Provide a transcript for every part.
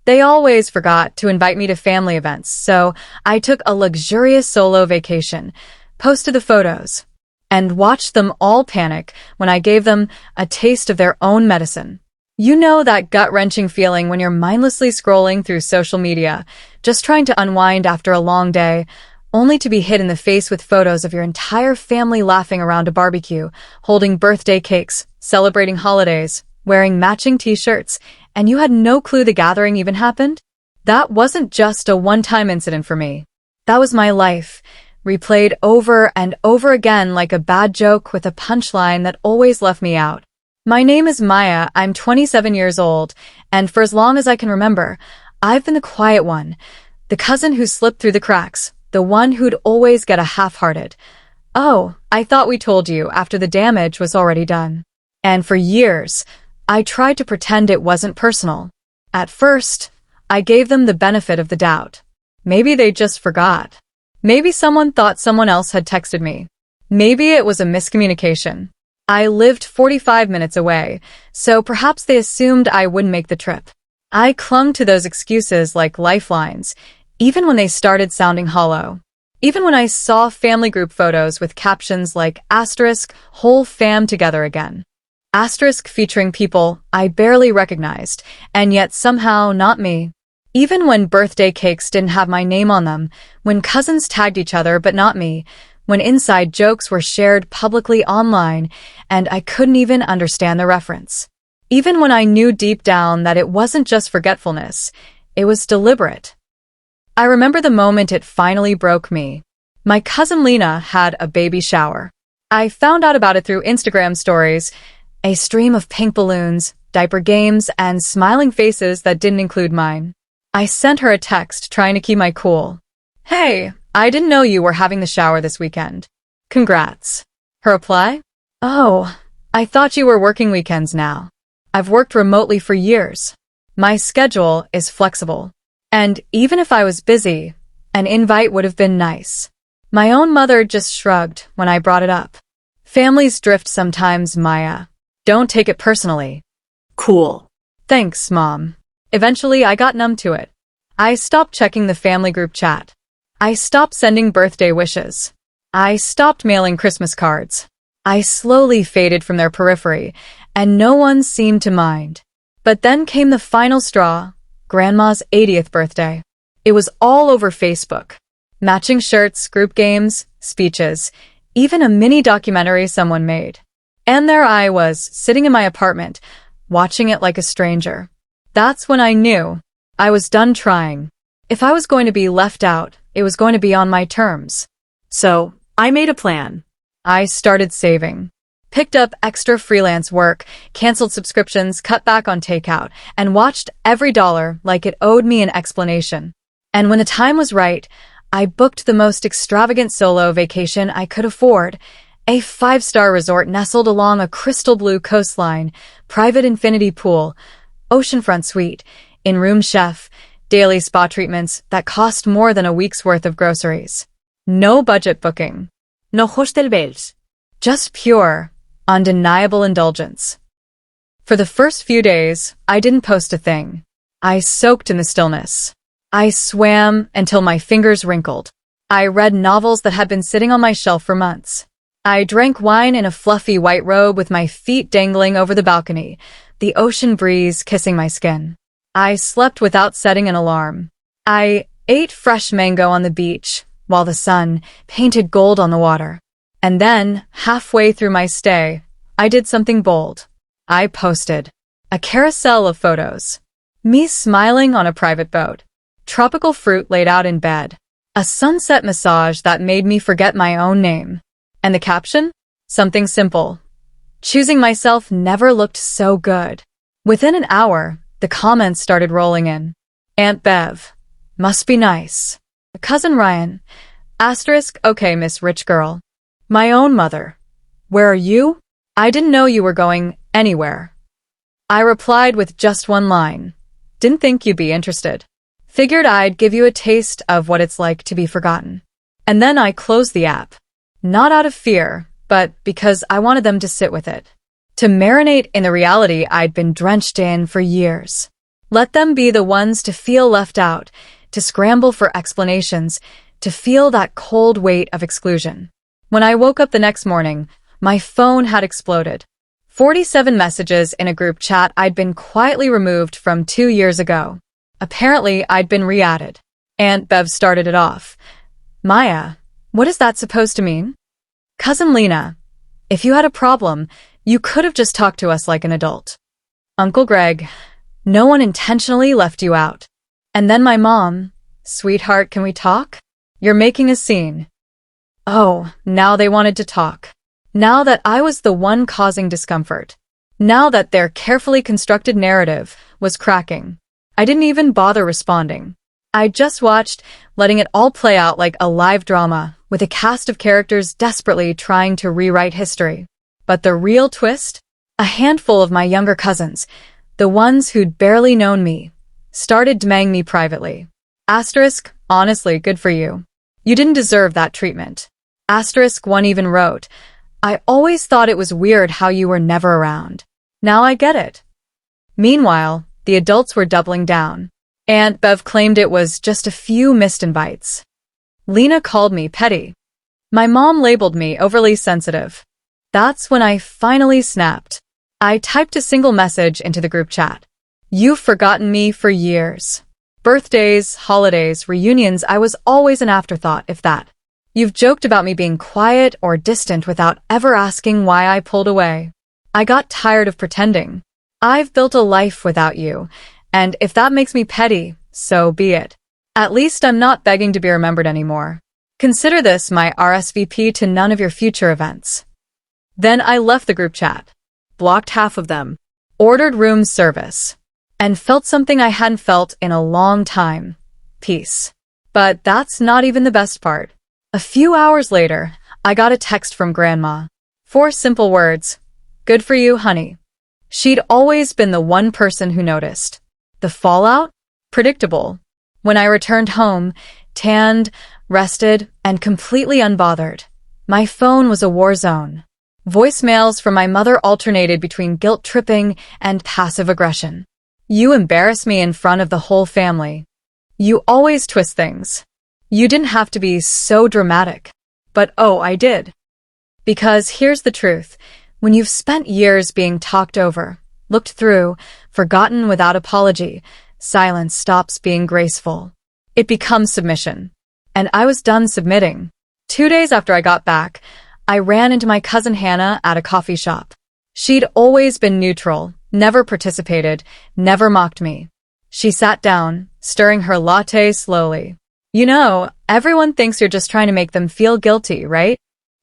They always forgot to invite me to family events, so I took a luxurious solo vacation, posted the photos, and watched them all panic when I gave them a taste of their own medicine. You know that gut-wrenching feeling when you're mindlessly scrolling through social media, just trying to unwind after a long day, only to be hit in the face with photos of your entire family laughing around a barbecue, holding birthday cakes, celebrating holidays, wearing matching t-shirts, and you had no clue the gathering even happened? That wasn't just a one-time incident for me. That was my life, replayed over and over again like a bad joke with a punchline that always left me out. My name is Maya, I'm 27 years old, and for as long as I can remember, I've been the quiet one, the cousin who slipped through the cracks, the one who'd always get a half-hearted, "Oh, I thought we told you," after the damage was already done. And for years, I tried to pretend it wasn't personal. At first, I gave them the benefit of the doubt. Maybe they just forgot. Maybe someone thought someone else had texted me. Maybe it was a miscommunication. I lived 45 minutes away, so perhaps they assumed I wouldn't make the trip. I clung to those excuses like lifelines, even when they started sounding hollow. Even when I saw family group photos with captions like asterisk, whole fam together again. Asterisk featuring people I barely recognized, and yet somehow not me. Even when birthday cakes didn't have my name on them, when cousins tagged each other but not me, when inside jokes were shared publicly online, and I couldn't even understand the reference. Even when I knew deep down that it wasn't just forgetfulness, it was deliberate. I remember the moment it finally broke me. My cousin Lena had a baby shower. I found out about it through Instagram stories, a stream of pink balloons, diaper games, and smiling faces that didn't include mine. I sent her a text trying to keep my cool. "Hey, I didn't know you were having the shower this weekend. Congrats." Her reply? "Oh, I thought you were working weekends now. I've worked remotely for years. My schedule is flexible. And even if I was busy, an invite would have been nice." My own mother just shrugged when I brought it up. Families drift sometimes, Maya. Don't take it personally. Cool. Thanks, Mom. Eventually, I got numb to it. I stopped checking the family group chat. I stopped sending birthday wishes. I stopped mailing Christmas cards. I slowly faded from their periphery, and no one seemed to mind. But then came the final straw, Grandma's 80th birthday. It was all over Facebook. Matching shirts, group games, speeches, even a mini documentary someone made. And there I was, sitting in my apartment, watching it like a stranger. That's when I knew I was done trying. If I was going to be left out, it was going to be on my terms. So, I made a plan. I started saving. Picked up extra freelance work, canceled subscriptions, cut back on takeout, and watched every dollar like it owed me an explanation. And when the time was right, I booked the most extravagant solo vacation I could afford, a 5-star resort nestled along a crystal blue coastline, private infinity pool, oceanfront suite, in-room chef, daily spa treatments that cost more than a week's worth of groceries. No budget booking. No hostel bells. Just pure, undeniable indulgence. For the first few days, I didn't post a thing. I soaked in the stillness. I swam until my fingers wrinkled. I read novels that had been sitting on my shelf for months. I drank wine in a fluffy white robe with my feet dangling over the balcony, the ocean breeze kissing my skin. I slept without setting an alarm. I ate fresh mango on the beach, while the sun painted gold on the water. And then, halfway through my stay, I did something bold. I posted a carousel of photos. Me smiling on a private boat. Tropical fruit laid out in bed. A sunset massage that made me forget my own name. And the caption? Something simple. Choosing myself never looked so good. Within an hour, the comments started rolling in. Aunt Bev. Must be nice. Cousin Ryan. Asterisk, okay, Miss Rich Girl. My own mother. Where are you? I didn't know you were going anywhere. I replied with just one line. Didn't think you'd be interested. Figured I'd give you a taste of what it's like to be forgotten. And then I closed the app. Not out of fear, but because I wanted them to sit with it. To marinate in the reality I'd been drenched in for years. Let them be the ones to feel left out, to scramble for explanations, to feel that cold weight of exclusion. When I woke up the next morning, my phone had exploded. 47 messages in a group chat I'd been quietly removed from 2 years ago. Apparently, I'd been re-added. Aunt Bev started it off. Maya, what is that supposed to mean? Cousin Lena, if you had a problem, you could have just talked to us like an adult. Uncle Greg, no one intentionally left you out. And then my mom, sweetheart, can we talk? You're making a scene. Oh, now they wanted to talk. Now that I was the one causing discomfort. Now that their carefully constructed narrative was cracking. I didn't even bother responding. I just watched, letting it all play out like a live drama, with a cast of characters desperately trying to rewrite history. But the real twist? A handful of my younger cousins, the ones who'd barely known me, started DMing me privately. Asterisk, honestly, good for you. You didn't deserve that treatment. Asterisk, one even wrote, I always thought it was weird how you were never around. Now I get it. Meanwhile, the adults were doubling down. Aunt Bev claimed it was just a few missed invites. Lena called me petty. My mom labeled me overly sensitive. That's when I finally snapped. I typed a single message into the group chat. You've forgotten me for years. Birthdays, holidays, reunions, I was always an afterthought, if that. You've joked about me being quiet or distant without ever asking why I pulled away. I got tired of pretending. I've built a life without you, and if that makes me petty, so be it. At least I'm not begging to be remembered anymore. Consider this my RSVP to none of your future events. Then I left the group chat, Blocked half of them. ordered room service, and felt something I hadn't felt in a long time. Peace. But that's not even the best part. A few hours later, I got a text from Grandma. 4 simple words. Good for you, honey. She'd always been the one person who noticed. The fallout? Predictable. When I returned home, tanned, rested, and completely unbothered, my phone was a war zone. Voicemails from my mother alternated between guilt-tripping and passive aggression. You embarrass me in front of the whole family. You always twist things. You didn't have to be so dramatic. But oh, I did. Because here's the truth. When you've spent years being talked over, looked through, forgotten without apology, silence stops being graceful. It becomes submission. And I was done submitting. 2 days after I got back, I ran into my cousin Hannah at a coffee shop. She'd always been neutral, never participated, never mocked me. She sat down, stirring her latte slowly. You know, everyone thinks you're just trying to make them feel guilty, right?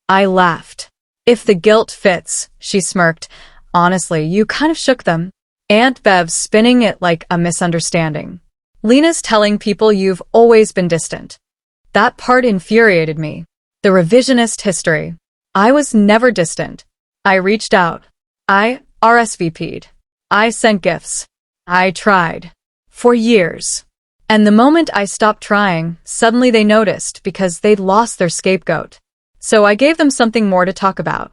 I laughed. If the guilt fits, she smirked. Honestly, you kind of shook them. Aunt Bev spinning it like a misunderstanding. Lena's telling people you've always been distant. That part infuriated me. The revisionist history. I was never distant. I reached out. I RSVP'd. I sent gifts. I tried. For years. And the moment I stopped trying, suddenly they noticed because they'd lost their scapegoat. So I gave them something more to talk about.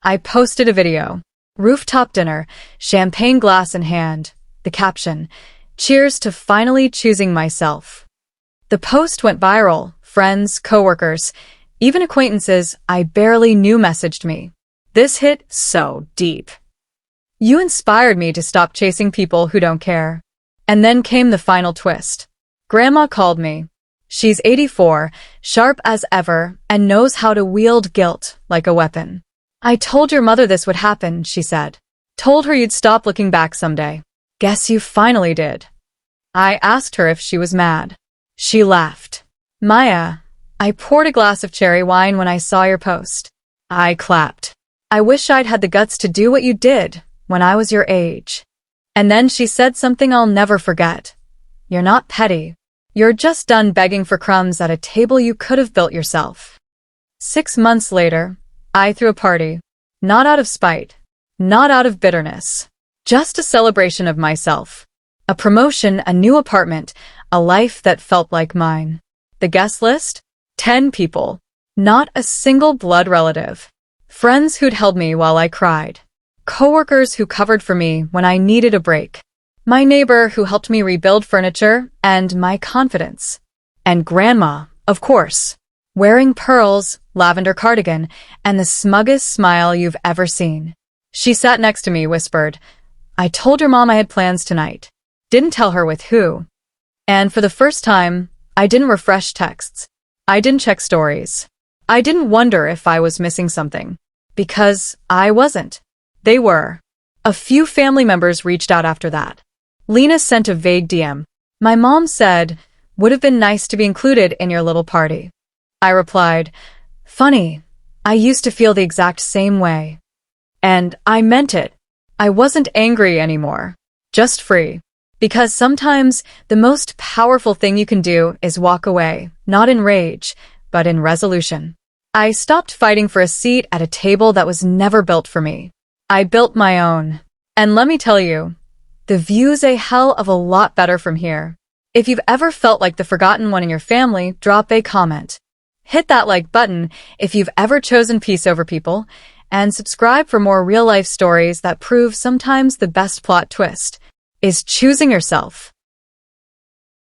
I posted a video. Rooftop dinner, champagne glass in hand. The caption, cheers to finally choosing myself. The post went viral. Friends, coworkers, even acquaintances I barely knew messaged me. This hit so deep. You inspired me to stop chasing people who don't care. And then came the final twist. Grandma called me. She's 84, sharp as ever, and knows how to wield guilt like a weapon. I told your mother this would happen, she said. Told her you'd stop looking back someday. Guess you finally did. I asked her if she was mad. She laughed. Maya, I poured a glass of cherry wine when I saw your post. I clapped. I wish I'd had the guts to do what you did when I was your age. And then she said something I'll never forget. You're not petty. You're just done begging for crumbs at a table you could have built yourself. 6 months later, I threw a party. Not out of spite. Not out of bitterness. Just a celebration of myself. A promotion, a new apartment, a life that felt like mine. The guest list? 10 people. Not a single blood relative. Friends who'd held me while I cried. Coworkers who covered for me when I needed a break. My neighbor who helped me rebuild furniture, and my confidence. And Grandma, of course, wearing pearls, lavender cardigan, and the smuggest smile you've ever seen. She sat next to me, whispered, "I told your mom I had plans tonight." Didn't tell her with who. And for the first time, I didn't refresh texts. I didn't check stories. I didn't wonder if I was missing something. Because I wasn't. They were. A few family members reached out after that. Lena sent a vague DM. My mom said, "Would have been nice to be included in your little party." I replied, "Funny, I used to feel the exact same way." And I meant it. I wasn't angry anymore. Just free. Because sometimes the most powerful thing you can do is walk away, not in rage, but in resolution. I stopped fighting for a seat at a table that was never built for me. I built my own. And let me tell you, the view's a hell of a lot better from here. If you've ever felt like the forgotten one in your family, drop a comment. Hit that like button if you've ever chosen peace over people, and subscribe for more real-life stories that prove sometimes the best plot twist is choosing yourself.